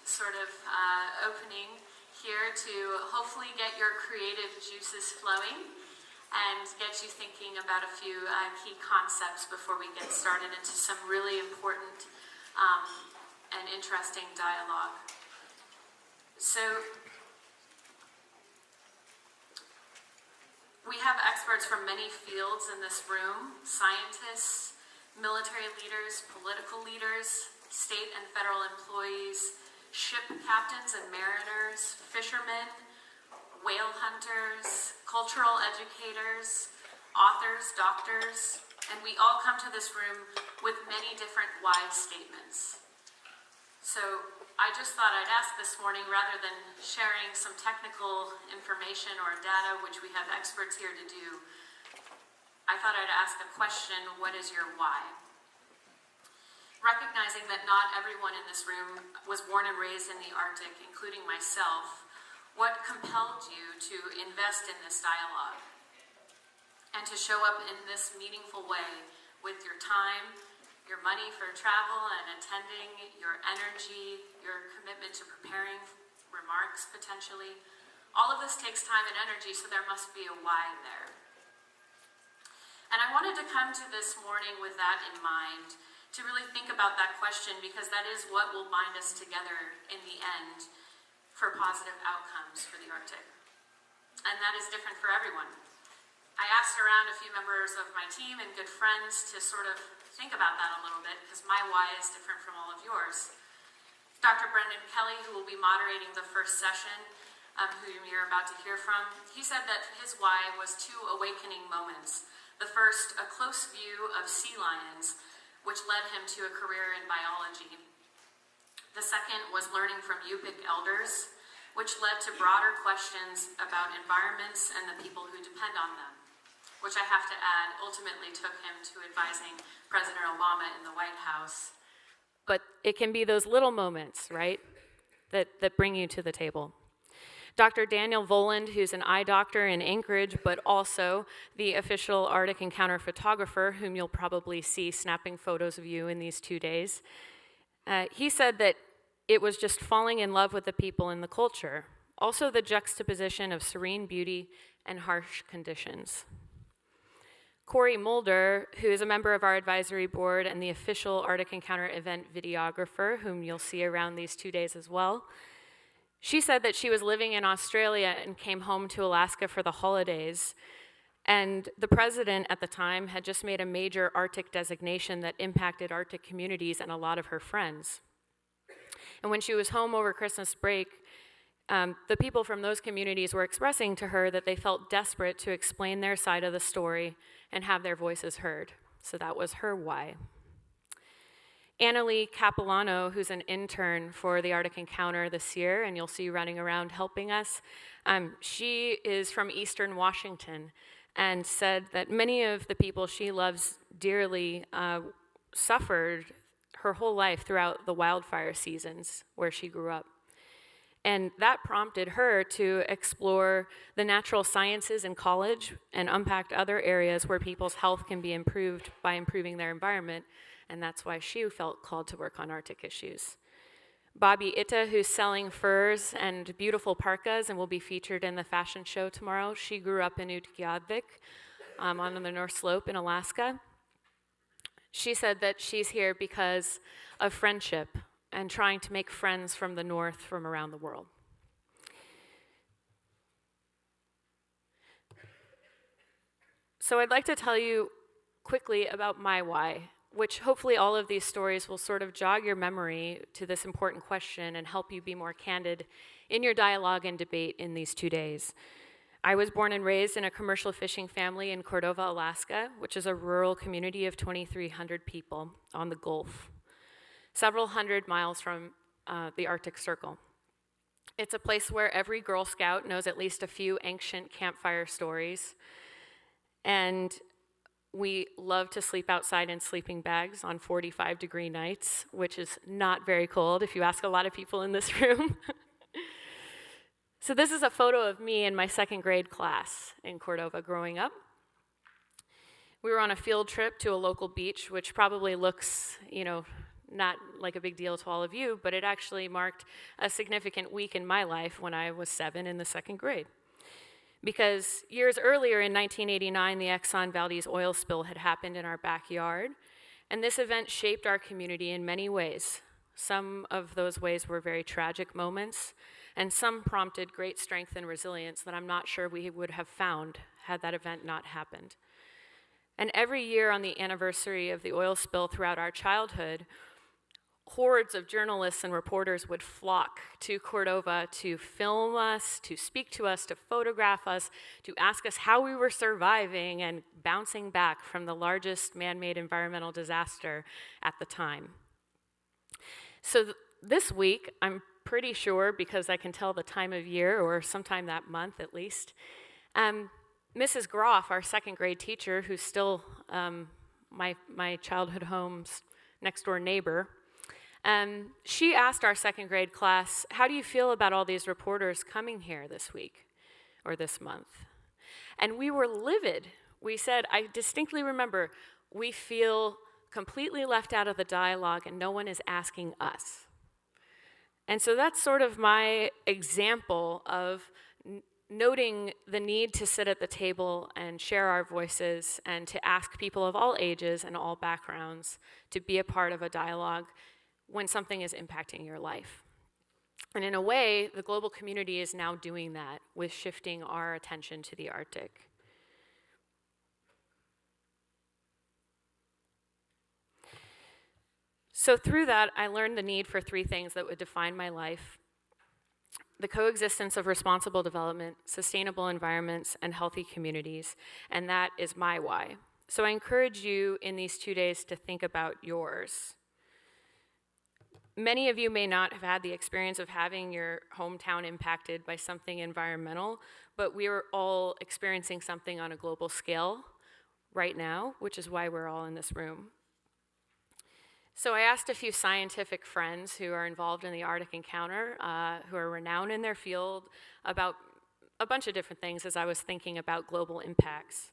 sort of opening here to hopefully get your creative juices flowing and get you thinking about a few key concepts before we get started into some really important and interesting dialogue. So, we have experts from many fields in this room: scientists, military leaders, political leaders, state and federal employees, ship captains and mariners, fishermen, whale hunters, cultural educators, authors, doctors, and we all come to this room with many different wise statements. So I just thought I'd ask this morning, rather than sharing some technical information or data, which we have experts here to do, I thought I'd ask a question: what is your why? Recognizing that not everyone in this room was born and raised in the Arctic, including myself, what compelled you to invest in this dialogue and to show up in this meaningful way with your time, your money for travel and attending, your energy, your commitment to preparing remarks potentially? All of this takes time and energy, so there must be a why there. And I wanted to come to this morning with that in mind, to really think about that question, because that is what will bind us together in the end for positive outcomes for the Arctic. And that is different for everyone. I asked around a few members of my team and good friends to sort of think about that a little bit, because my why is different from all of yours. Dr. Brendan Kelly, who will be moderating the first session, who you're about to hear from, he said that his why was two awakening moments. The first, a close view of sea lions, which led him to a career in biology. The second was learning from Yupik elders, which led to broader questions about environments and the people who depend on them, which I have to add ultimately took him to advising President Obama in the White House. But it can be those little moments, right, that bring you to the table. Dr. Daniel Voland, who's an eye doctor in Anchorage, but also the official Arctic Encounter photographer, whom you'll probably see snapping photos of you in these 2 days, he said that it was just falling in love with the people and the culture, also the juxtaposition of serene beauty and harsh conditions. Corey Mulder, who is a member of our advisory board and the official Arctic Encounter event videographer, whom you'll see around these 2 days as well, she said that she was living in Australia and came home to Alaska for the holidays, and the president at the time had just made a major Arctic designation that impacted Arctic communities and a lot of her friends. And when she was home over Christmas break, the people from those communities were expressing to her that they felt desperate to explain their side of the story and have their voices heard. So that was her why. Annalie Capilano, who's an intern for the Arctic Encounter this year, and you'll see running around helping us, she is from Eastern Washington and said that many of the people she loves dearly suffered her whole life throughout the wildfire seasons where she grew up. And that prompted her to explore the natural sciences in college and unpack other areas where people's health can be improved by improving their environment, and that's why she felt called to work on Arctic issues. Bobby Itta, who's selling furs and beautiful parkas and will be featured in the fashion show tomorrow, she grew up in Utqiagvik on the North Slope in Alaska. She said that she's here because of friendship and trying to make friends from the north from around the world. So I'd like to tell you quickly about my why, which hopefully all of these stories will sort of jog your memory to this important question and help you be more candid in your dialogue and debate in these 2 days. I was born and raised in a commercial fishing family in Cordova, Alaska, which is a rural community of 2,300 people on the Gulf, several hundred miles from the Arctic Circle. It's a place where every Girl Scout knows at least a few ancient campfire stories, and we love to sleep outside in sleeping bags on 45-degree nights, which is not very cold if you ask a lot of people in this room. So this is a photo of me in my second grade class in Cordova growing up. We were on a field trip to a local beach, which probably looks, not like a big deal to all of you, but it actually marked a significant week in my life when I was 7 in the 2nd grade. Because years earlier in 1989, the Exxon Valdez oil spill had happened in our backyard, and this event shaped our community in many ways. Some of those ways were very tragic moments, and some prompted great strength and resilience that I'm not sure we would have found had that event not happened. And every year on the anniversary of the oil spill throughout our childhood, hordes of journalists and reporters would flock to Cordova to film us, to speak to us, to photograph us, to ask us how we were surviving and bouncing back from the largest man-made environmental disaster at the time. So this week, I'm pretty sure, because I can tell the time of year, or sometime that month at least, Mrs. Groff, our 2nd grade teacher, who's still my childhood home's next door neighbor, she asked our 2nd grade class, how do you feel about all these reporters coming here this week or this month? And we were livid. We said, I distinctly remember, we feel completely left out of the dialogue and no one is asking us. And so that's sort of my example of noting the need to sit at the table and share our voices and to ask people of all ages and all backgrounds to be a part of a dialogue when something is impacting your life. And in a way, the global community is now doing that with shifting our attention to the Arctic. So through that, I learned the need for 3 things that would define my life: the coexistence of responsible development, sustainable environments, and healthy communities, and that is my why. So I encourage you in these 2 days to think about yours. Many of you may not have had the experience of having your hometown impacted by something environmental, but we are all experiencing something on a global scale right now, which is why we're all in this room. So I asked a few scientific friends who are involved in the Arctic Encounter, who are renowned in their field, about a bunch of different things as I was thinking about global impacts.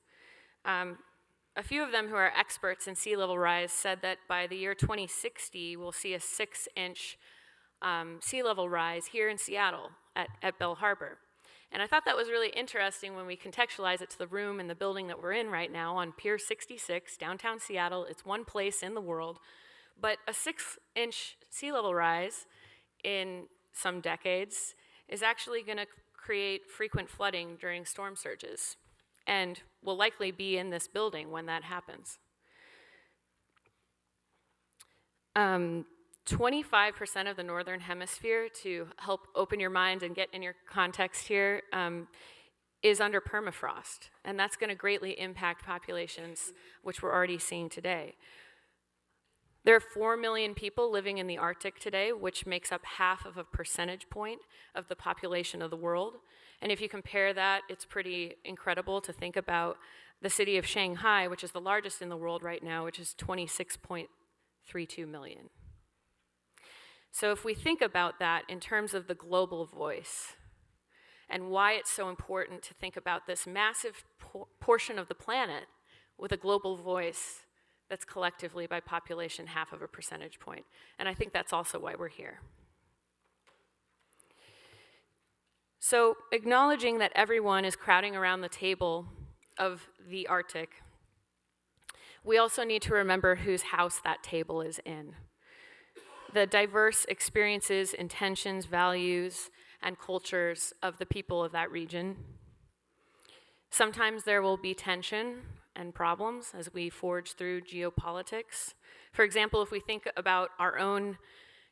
A few of them who are experts in sea level rise said that by the year 2060, we'll see a 6-inch sea level rise here in Seattle at Bell Harbor. And I thought that was really interesting when we contextualize it to the room and the building that we're in right now on Pier 66, downtown Seattle. It's one place in the world, but a 6-inch sea level rise in some decades is actually going to create frequent flooding during storm surges, and will likely be in this building when that happens. 25% of the Northern Hemisphere, to help open your mind and get in your context here, is under permafrost, and that's going to greatly impact populations, which we're already seeing today. There are 4 million people living in the Arctic today, which makes up half of a percentage point of the population of the world. And if you compare that, it's pretty incredible to think about the city of Shanghai, which is the largest in the world right now, which is 26.32 million. So if we think about that in terms of the global voice and why it's so important to think about this massive portion of the planet with a global voice that's collectively by population half of a percentage point. And I think that's also why we're here. So acknowledging that everyone is crowding around the table of the Arctic, we also need to remember whose house that table is in. The diverse experiences, intentions, values, and cultures of the people of that region. Sometimes there will be tension and problems as we forge through geopolitics. For example, if we think about our own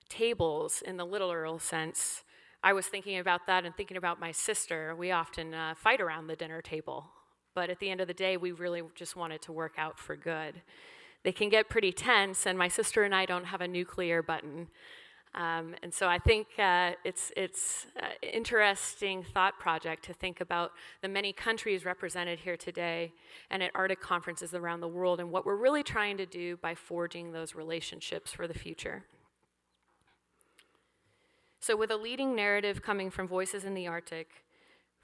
tables in the literal sense, I was thinking about that and thinking about my sister. We often fight around the dinner table, but at the end of the day, we really just want it to work out for good. They can get pretty tense, and my sister and I don't have a nuclear button. And so I think it's an interesting thought project to think about the many countries represented here today and at Arctic conferences around the world and what we're really trying to do by forging those relationships for the future. So with a leading narrative coming from Voices in the Arctic,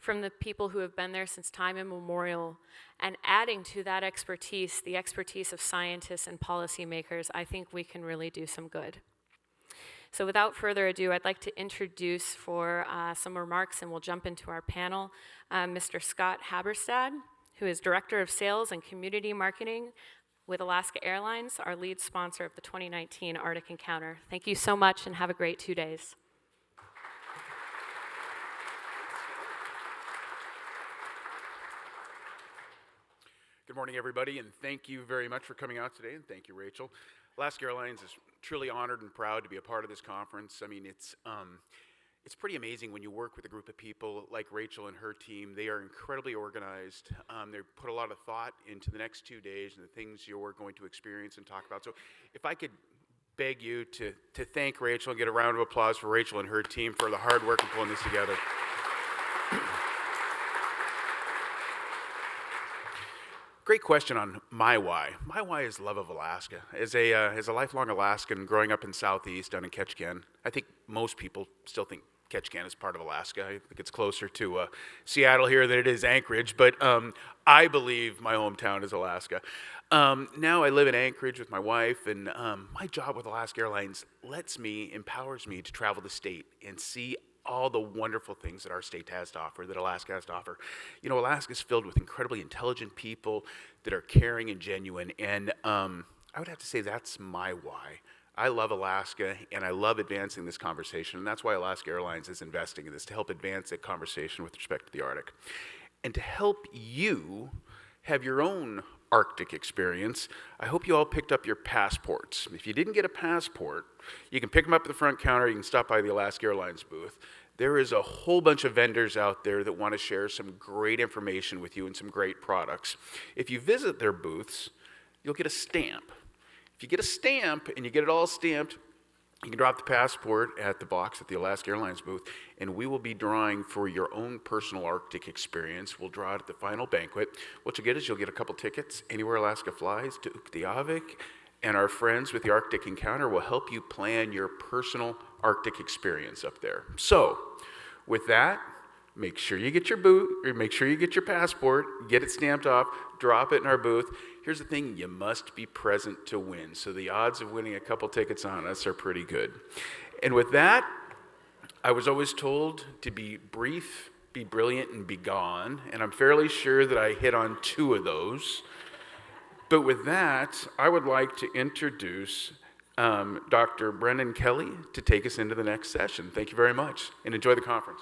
from the people who have been there since time immemorial, and adding to that expertise, the expertise of scientists and policymakers, I think we can really do some good. So without further ado, I'd like to introduce for some remarks, and we'll jump into our panel, Mr. Scott Haberstad, who is Director of Sales and Community Marketing with Alaska Airlines, our lead sponsor of the 2019 Arctic Encounter. Thank you so much, and have a great 2 days. Good morning, everybody, and thank you very much for coming out today, and thank you, Rachel. Alaska Airlines is truly honored and proud to be a part of this conference. I mean, it's pretty amazing when you work with a group of people like Rachel and her team. They are incredibly organized. They put a lot of thought into the next 2 days and the things you're going to experience and talk about. So if I could beg you to thank Rachel and get a round of applause for Rachel and her team for the hard work in pulling this together. Great question on my why. My why is love of Alaska. As a lifelong Alaskan growing up in Southeast down in Ketchikan, I think most people still think Ketchikan is part of Alaska. I think it's closer to Seattle here than it is Anchorage, but I believe my hometown is Alaska. Now I live in Anchorage with my wife, and my job with Alaska Airlines empowers me to travel the state and see all the wonderful things that our state has to offer, that Alaska has to offer. You know, Alaska is filled with incredibly intelligent people that are caring and genuine, and I would have to say that's my why. I love Alaska, and I love advancing this conversation, and that's why Alaska Airlines is investing in this, to help advance that conversation with respect to the Arctic. And to help you have your own Arctic experience, I hope you all picked up your passports. If you didn't get a passport, you can pick them up at the front counter, you can stop by the Alaska Airlines booth. There is a whole bunch of vendors out there that want to share some great information with you and some great products. If you visit their booths, you'll get a stamp. If you get a stamp and you get it all stamped, you can drop the passport at the box at the Alaska Airlines booth, and we will be drawing for your own personal Arctic experience. We'll draw it at the final banquet. What you'll get is you'll get a couple tickets anywhere Alaska flies to Uktiavik, and our friends with the Arctic Encounter will help you plan your personal Arctic experience up there. So, with that, make sure you get your passport, get it stamped off, drop it in our booth. Here's the thing, you must be present to win. So the odds of winning a couple tickets on us are pretty good. And with that, I was always told to be brief, be brilliant, and be gone. And I'm fairly sure that I hit on 2 of those. But with that, I would like to introduce Dr. Brendan Kelly to take us into the next session. Thank you very much, and enjoy the conference.